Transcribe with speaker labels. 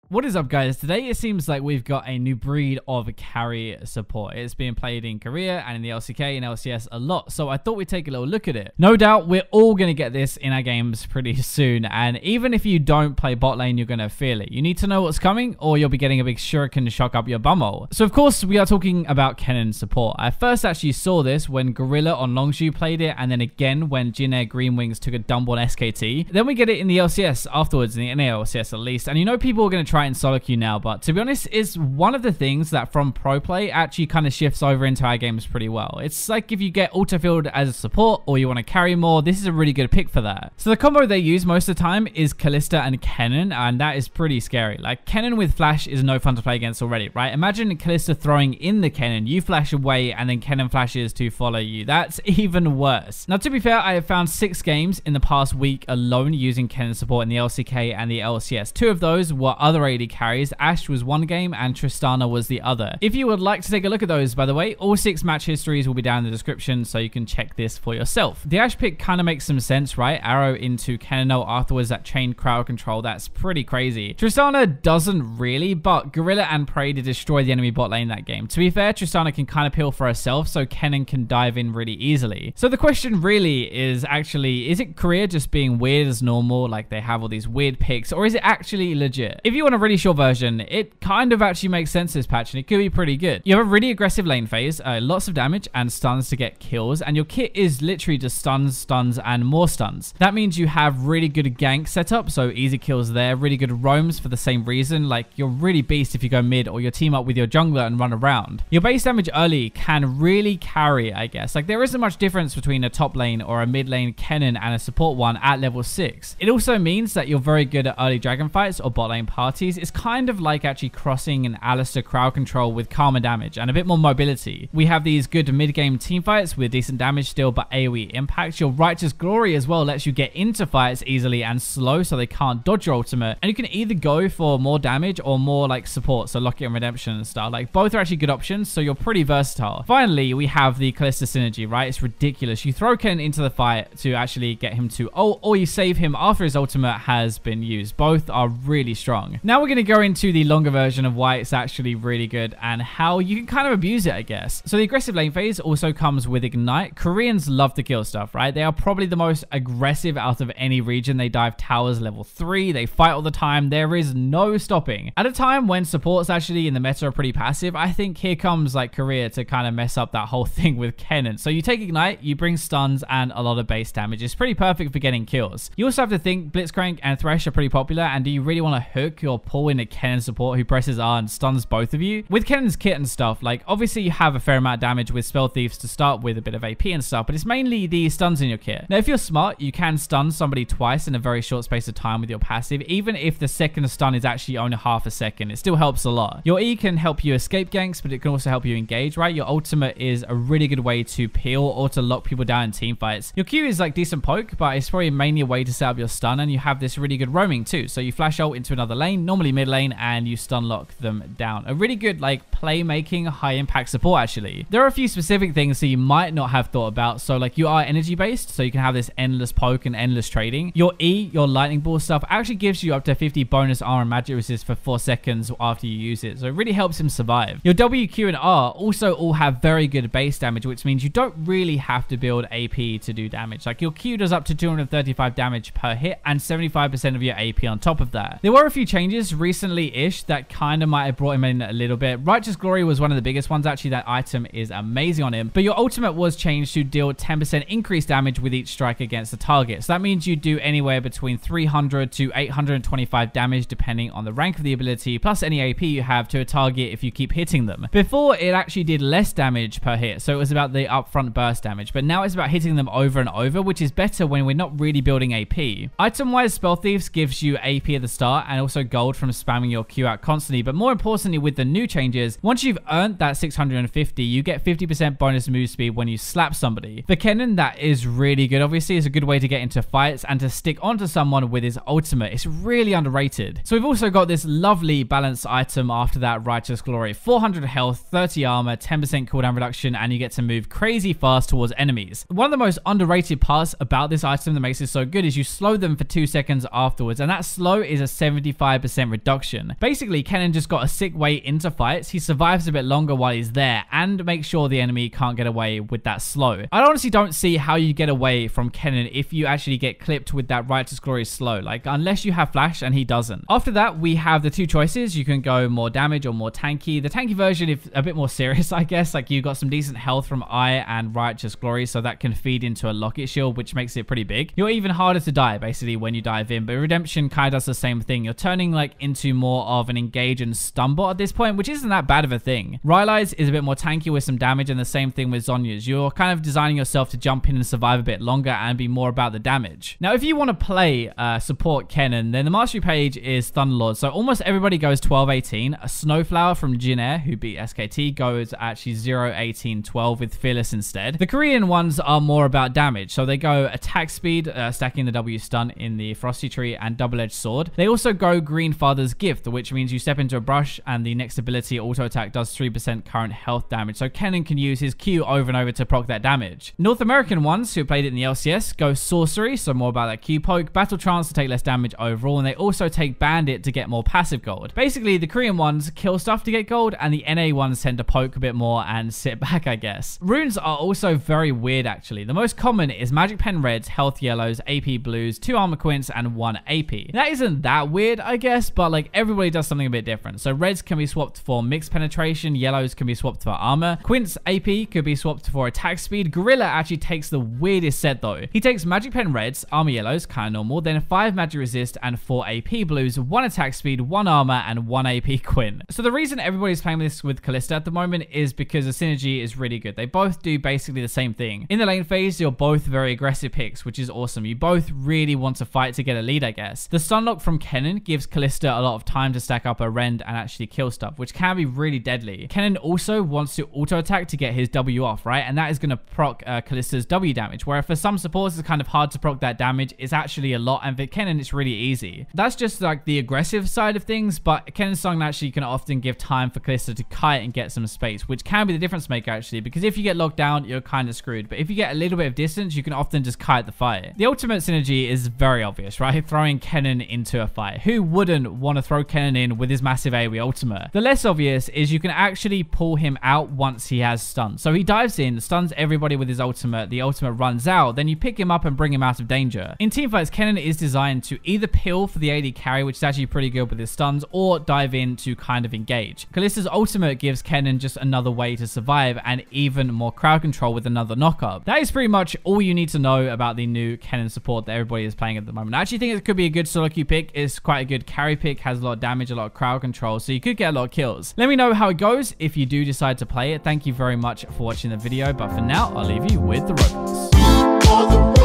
Speaker 1: What is up, guys? Today it seems like we've got a new breed of carry support. It's being played in Korea and in the LCK and LCS a lot, so I thought we'd take a little look at it. No doubt we're all going to get this in our games pretty soon, and even if you don't play bot lane, you're going to feel it. You need to know what's coming or you'll be getting a big shuriken to shock up your bumhole. So of course we are talking about Kennen support. I first actually saw this when Gorilla on Longshu played it, and then again when Jin Green Wings took a dump on SKT. Then we get it in the LCS afterwards, in the NA LCS at least, and you know people are going to try and solo queue now, but to be honest, it's one of the things that from pro play actually kind of shifts over into our games pretty well. It's like if you get autofilled as a support or you want to carry more, this is a really good pick for that. So the combo they use most of the time is Kalista and Kennen, and that is pretty scary. Like, Kennen with flash is no fun to play against already, right? Imagine Kalista throwing in the Kennen, you flash away, and then Kennen flashes to follow you. That's even worse. Now, to be fair, I have found 6 games in the past week alone using Kennen support in the LCK and the LCS. 2 of those were other AD carries. Ashe was one game and Tristana was the other. If you would like to take a look at those, by the way, all 6 match histories will be down in the description so you can check this for yourself. The Ashe pick kind of makes some sense, right? Arrow into Kennen afterwards, that chain crowd control, that's pretty crazy. Tristana doesn't really, but Gorilla and Prey to destroy the enemy bot lane that game. To be fair, Tristana can kind of peel for herself, so Kennen can dive in really easily. So the question really is actually, is it Korea just being weird as normal, like they have all these weird picks, or is it actually legit? If you want a really short version, it kind of actually makes sense this patch, and it could be pretty good. You have a really aggressive lane phase, lots of damage and stuns to get kills, and your kit is literally just stuns, and more stuns. That means you have really good gank setup, so easy kills there, really good roams for the same reason, like you're really beast if you go mid or you team up with your jungler and run around. Your base damage early can really carry, I guess. Like, there isn't much difference between a top lane or a mid lane Kennen and a support one at level 6. It also means that you're very good at early dragon fights or bot lane parties. It's kind of like actually crossing an Alistar crowd control with calmer damage and a bit more mobility. We have these good mid-game team fights with decent damage still, but AoE impact. Your Righteous Glory as well lets you get into fights easily and slow so they can't dodge your ultimate. And you can either go for more damage or more like support, so Locket and Redemption and stuff. Like, both are actually good options, so you're pretty versatile. Finally, we have the Kalista synergy, right? It's ridiculous. You throw Ken into the fight to actually get him to ult, or you save him after his ultimate has been used. Both are really strong. Now we're going to go into the longer version of why it's actually really good and how you can kind of abuse it, I guess. So the aggressive lane phase also comes with Ignite. Koreans love to kill stuff, right? They are probably the most aggressive out of any region. They dive towers level 3. They fight all the time. There is no stopping. At a time when supports actually in the meta are pretty passive, I think here comes like Korea to kind of mess up that whole thing with Kennen. So you take Ignite, you bring stuns and a lot of base damage. It's pretty perfect for getting kills. You also have to think Blitzcrank and Thresh are pretty popular, and do you really want to hook or pull in a Kennen support who presses R and stuns both of you? With Kennen's kit and stuff, like obviously you have a fair amount of damage with Spell Thieves to start with, a bit of AP and stuff, but it's mainly the stuns in your kit. Now if you're smart, you can stun somebody twice in a very short space of time with your passive, even if the second stun is actually only half a second. It still helps a lot. Your E can help you escape ganks, but it can also help you engage, right? Your ultimate is a really good way to peel or to lock people down in team fights. Your Q is like decent poke, but it's probably mainly a way to set up your stun, and you have this really good roaming too. So you flash ult into another lane, normally mid lane, and you stun lock them down. A really good like playmaking, high impact support actually. There are a few specific things that you might not have thought about. So like, you are energy based, so you can have this endless poke and endless trading. Your E, your lightning ball stuff, actually gives you up to 50 bonus armor and magic resist for 4 seconds after you use it, so it really helps him survive. Your W, Q, and R also all have very good base damage, which means you don't really have to build AP to do damage. Like, your Q does up to 235 damage per hit and 75% of your AP on top of that. There were a few changes recently-ish that kind of might have brought him in a little bit. Righteous Glory was one of the biggest ones actually. That item is amazing on him, but your ultimate was changed to deal 10% increased damage with each strike against the target. So that means you do anywhere between 300 to 825 damage depending on the rank of the ability, plus any AP you have to a target if you keep hitting them. Before, it actually did less damage per hit, so it was about the upfront burst damage, but now it's about hitting them over and over, which is better when we're not really building AP. Item-wise, Spell Thieves gives you AP at the start and also gold from spamming your Q out constantly, but more importantly with the new changes, once you've earned that 650, you get 50% bonus move speed when you slap somebody. For Kennen, that is really good. Obviously, it's a good way to get into fights and to stick onto someone with his ultimate. It's really underrated. So we've also got this lovely balanced item after that, Righteous Glory. 400 health, 30 armor, 10% cooldown reduction, and you get to move crazy fast towards enemies. One of the most underrated parts about this item that makes it so good is you slow them for 2 seconds afterwards, and that slow is a 75% 10% reduction. Basically, Kennen just got a sick way into fights. He survives a bit longer while he's there and makes sure the enemy can't get away with that slow. I honestly don't see how you get away from Kennen if you actually get clipped with that Righteous Glory slow, like unless you have flash, and he doesn't. After that, we have the two choices. You can go more damage or more tanky. The tanky version is a bit more serious, I guess. Like, you got some decent health from Eye and Righteous Glory, so that can feed into a Locket Shield, which makes it pretty big. You're even harder to die, basically, when you dive in, but Redemption kind of does the same thing. You're turning, like, into more of an engage and stun bot at this point, which isn't that bad of a thing. Rylai's is a bit more tanky with some damage, and the same thing with Zhonya's. You're kind of designing yourself to jump in and survive a bit longer and be more about the damage. Now, if you want to play support Kennen, then the mastery page is Thunderlord. So almost everybody goes 12-18. A Snowflower from Jin Air, who beat SKT, goes actually 0-18-12 with Fearless instead. The Korean ones are more about damage. So they go attack speed, stacking the W stun in the Frosty Tree, and double-edged sword. They also go Green Father's Gift, which means you step into a brush and the next ability auto attack does 3% current health damage. So Kennen can use his Q over and over to proc that damage. North American ones who played it in the LCS go Sorcery, so more about that Q poke, Battle Trance to take less damage overall, and they also take Bandit to get more passive gold. Basically, the Korean ones kill stuff to get gold, and the NA ones tend to poke a bit more and sit back, I guess. Runes are also very weird, actually. The most common is Magic Pen Reds, Health Yellows, AP Blues, 2 Armor Quints, and 1 AP. That isn't that weird, I guess, but like everybody does something a bit different. So Reds can be swapped for Mixed Penetration, Yellows can be swapped for Armor, Quints AP could be swapped for Attack Speed. Gorilla actually takes the weirdest set though. He takes Magic Pen Reds, Armor Yellows, kind of normal, then 5 Magic Resist and 4 AP Blues, 1 Attack Speed, 1 Armor, and 1 AP Quint. So the reason everybody's playing this with Kalista at the moment is because the synergy is really good. They both do basically the same thing. In the lane phase, you're both very aggressive picks, which is awesome. You both really want to fight to get a lead, I guess. The Stunlock from Kennen gives Kalista a lot of time to stack up a rend and actually kill stuff, which can be really deadly. Kennen also wants to auto attack to get his W off, right? And that is going to proc Kalista's W damage, where for some supports it's kind of hard to proc that damage. It's actually a lot, and for Kennen it's really easy. That's just like the aggressive side of things, but Kennen's song actually can often give time for Kalista to kite and get some space, which can be the difference maker actually, because if you get locked down, you're kind of screwed. But if you get a little bit of distance, you can often just kite the fight. The ultimate synergy is very obvious, right? Throwing Kennen into a fight. Who wouldn't want to throw Kennen in with his massive AoE ultimate? The less obvious is you can actually pull him out once he has stunned. So he dives in, stuns everybody with his ultimate, the ultimate runs out, then you pick him up and bring him out of danger. In teamfights, Kennen is designed to either peel for the AD carry, which is actually pretty good with his stuns, or dive in to kind of engage. Kalista's ultimate gives Kennen just another way to survive and even more crowd control with another knockup. That is pretty much all you need to know about the new Kennen support that everybody is playing at the moment. I actually think it could be a good solo queue pick. It's quite a good carry pick, has a lot of damage, a lot of crowd control, so you could get a lot of kills. Let me know how it goes if you do decide to play it. Thank you very much for watching the video, but for now, I'll leave you with the robots.